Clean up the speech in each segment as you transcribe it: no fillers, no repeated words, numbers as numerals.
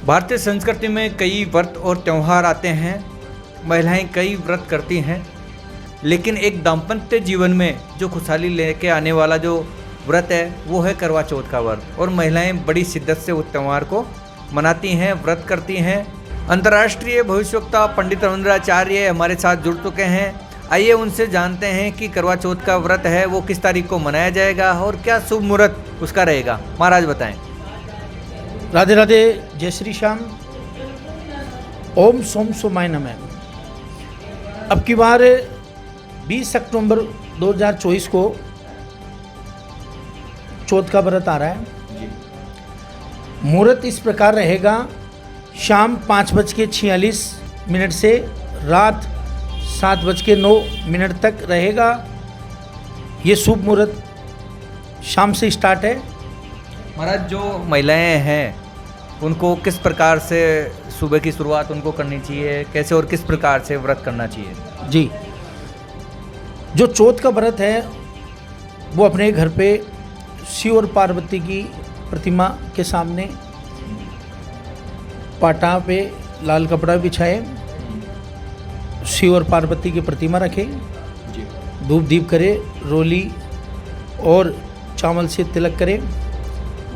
भारतीय संस्कृति में कई व्रत और त्यौहार आते हैं। महिलाएं कई व्रत करती हैं, लेकिन एक दाम्पत्य जीवन में जो खुशहाली लेके आने वाला जो व्रत है वो है करवा चौथ का व्रत। और महिलाएं बड़ी शिद्दत से उस त्यौहार को मनाती हैं, व्रत करती हैं। अंतर्राष्ट्रीय भविष्यवक्ता पंडित रविंद्राचार्य हमारे साथ जुड़ चुके हैं। आइए उनसे जानते हैं कि करवा चौथ का व्रत है वो किस तारीख को मनाया जाएगा और क्या शुभ मुहूर्त उसका रहेगा। महाराज बताएं। राधे राधे, जय श्री श्याम। ओम सोम सोमाय नमः। अब की बार 20 अक्टूबर 2024 को चौथ का व्रत आ रहा है। मुहूर्त इस प्रकार रहेगा, शाम 5:46 से रात 7:09 तक रहेगा। ये शुभ मुहूर्त शाम से स्टार्ट है। महाराज, जो महिलाएं हैं उनको किस प्रकार से सुबह की शुरुआत उनको करनी चाहिए, कैसे और किस प्रकार से व्रत करना चाहिए? जी, जो चौथ का व्रत है वो अपने घर पे शिव और पार्वती की प्रतिमा के सामने पाटा पे लाल कपड़ा बिछाए, शिव और पार्वती की प्रतिमा रखे, धूप दीप करे, रोली और चावल से तिलक करे,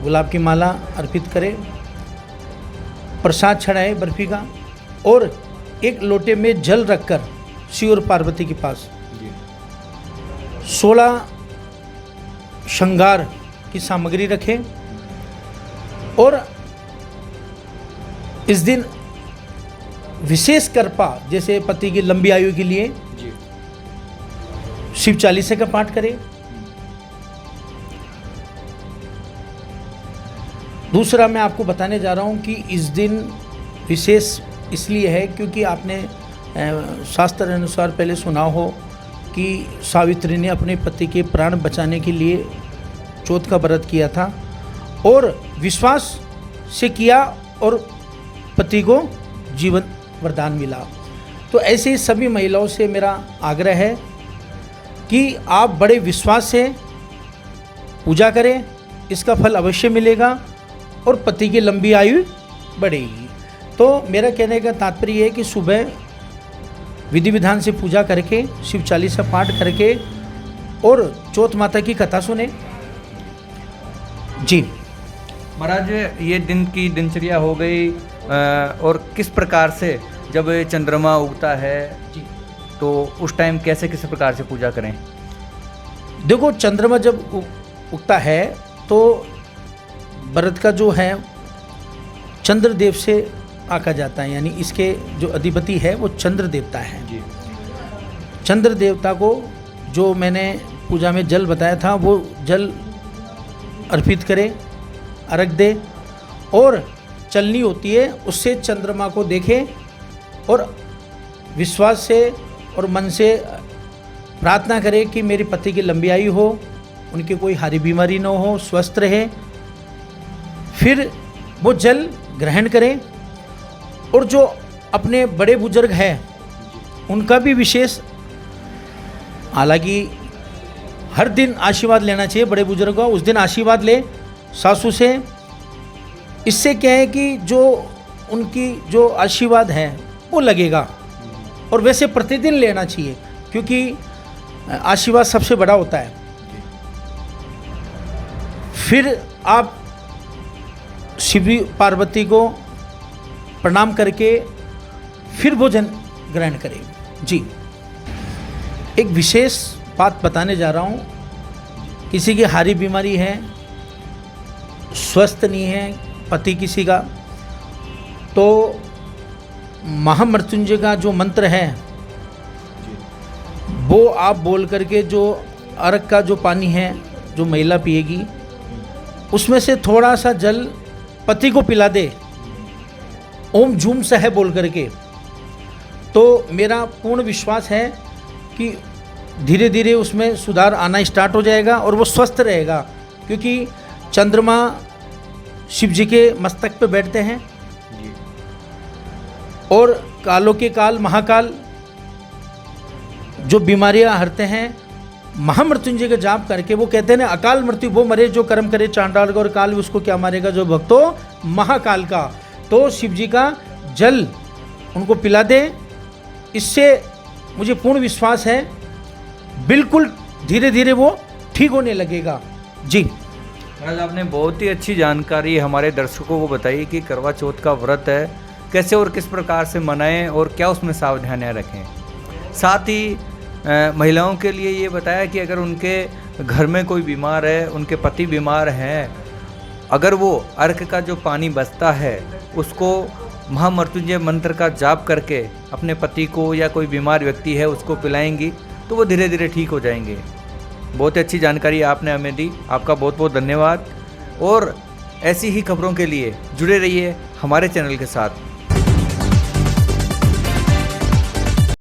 गुलाब की माला अर्पित करे, प्रसाद चढ़ाए बर्फी का, और एक लोटे में जल रखकर शिव और पार्वती के पास 16 श्रृंगार की सामग्री रखें। और इस दिन विशेष कृपा, जैसे पति की लंबी आयु के लिए शिव चालीसा का पाठ करें। दूसरा मैं आपको बताने जा रहा हूँ कि इस दिन विशेष इसलिए है क्योंकि आपने शास्त्र अनुसार पहले सुना हो कि सावित्री ने अपने पति के प्राण बचाने के लिए चौथ का व्रत किया था और विश्वास से किया और पति को जीवन वरदान मिला। तो ऐसे ही सभी महिलाओं से मेरा आग्रह है कि आप बड़े विश्वास से पूजा करें, इसका फल अवश्य मिलेगा और पति की लंबी आयु बढ़ेगी। तो मेरा कहने का तात्पर्य है कि सुबह विधि विधान से पूजा करके, शिव चालीसा पाठ करके और चौथ माता की कथा सुने। जी महाराज, ये दिन की दिनचर्या हो गई और किस प्रकार से जब चंद्रमा उगता है तो उस टाइम कैसे किस प्रकार से पूजा करें? देखो, चंद्रमा जब उगता है तो व्रत का जो है चंद्रदेव से आका जाता है, यानी इसके जो अधिपति है वो चंद्र देवता है। चंद्र देवता को जो मैंने पूजा में जल बताया था वो जल अर्पित करे, अर्घ दे और चलनी होती है उससे चंद्रमा को देखे और विश्वास से और मन से प्रार्थना करे कि मेरे पति की लंबी आयु हो, उनकी कोई हारी बीमारी न हो, स्वस्थ रहे। फिर वो जल ग्रहण करें और जो अपने बड़े बुजुर्ग हैं उनका भी विशेष, हालांकि हर दिन आशीर्वाद लेना चाहिए बड़े बुजुर्ग का, उस दिन आशीर्वाद ले सासू से। इससे क्या है कि जो उनकी जो आशीर्वाद है वो लगेगा और वैसे प्रतिदिन लेना चाहिए क्योंकि आशीर्वाद सबसे बड़ा होता है। फिर आप शिव पार्वती को प्रणाम करके फिर भोजन ग्रहण करें। जी, एक विशेष बात बताने जा रहा हूँ। किसी की हारी बीमारी है, स्वस्थ नहीं है पति किसी का, तो महामृत्युंजय का जो मंत्र है वो आप बोल करके जो अर्घ का जो पानी है जो महिला पिएगी उसमें से थोड़ा सा जल पति को पिला दे, ओम झूम सह बोल करके। तो मेरा पूर्ण विश्वास है कि धीरे धीरे उसमें सुधार आना स्टार्ट हो जाएगा और वो स्वस्थ रहेगा क्योंकि चंद्रमा शिव जी के मस्तक पे बैठते हैं और कालों के काल महाकाल जो बीमारियां हरते हैं महामृत्युंजय का जाप करके। वो कहते हैं ना, अकाल मृत्यु वो मरे जो कर्म करे चांडाल का, और काल उसको क्या मारेगा जो भक्तों महाकाल का। तो शिव जी का जल उनको पिला दें। इससे मुझे पूर्ण विश्वास है बिल्कुल धीरे धीरे वो ठीक होने लगेगा। जी आज आपने बहुत ही अच्छी जानकारी हमारे दर्शकों को बताई कि करवा चौथ का व्रत है कैसे और किस प्रकार से मनाएं और क्या उसमें सावधानियां रखें। साथ ही महिलाओं के लिए ये बताया कि अगर उनके घर में कोई बीमार है, उनके पति बीमार हैं, अगर वो अर्क का जो पानी बचता है उसको महामृत्युंजय मंत्र का जाप करके अपने पति को या कोई बीमार व्यक्ति है उसको पिलाएंगी तो वो धीरे धीरे ठीक हो जाएंगे। बहुत अच्छी जानकारी आपने हमें दी, आपका बहुत बहुत धन्यवाद। और ऐसी ही खबरों के लिए जुड़े रहिए हमारे चैनल के साथ।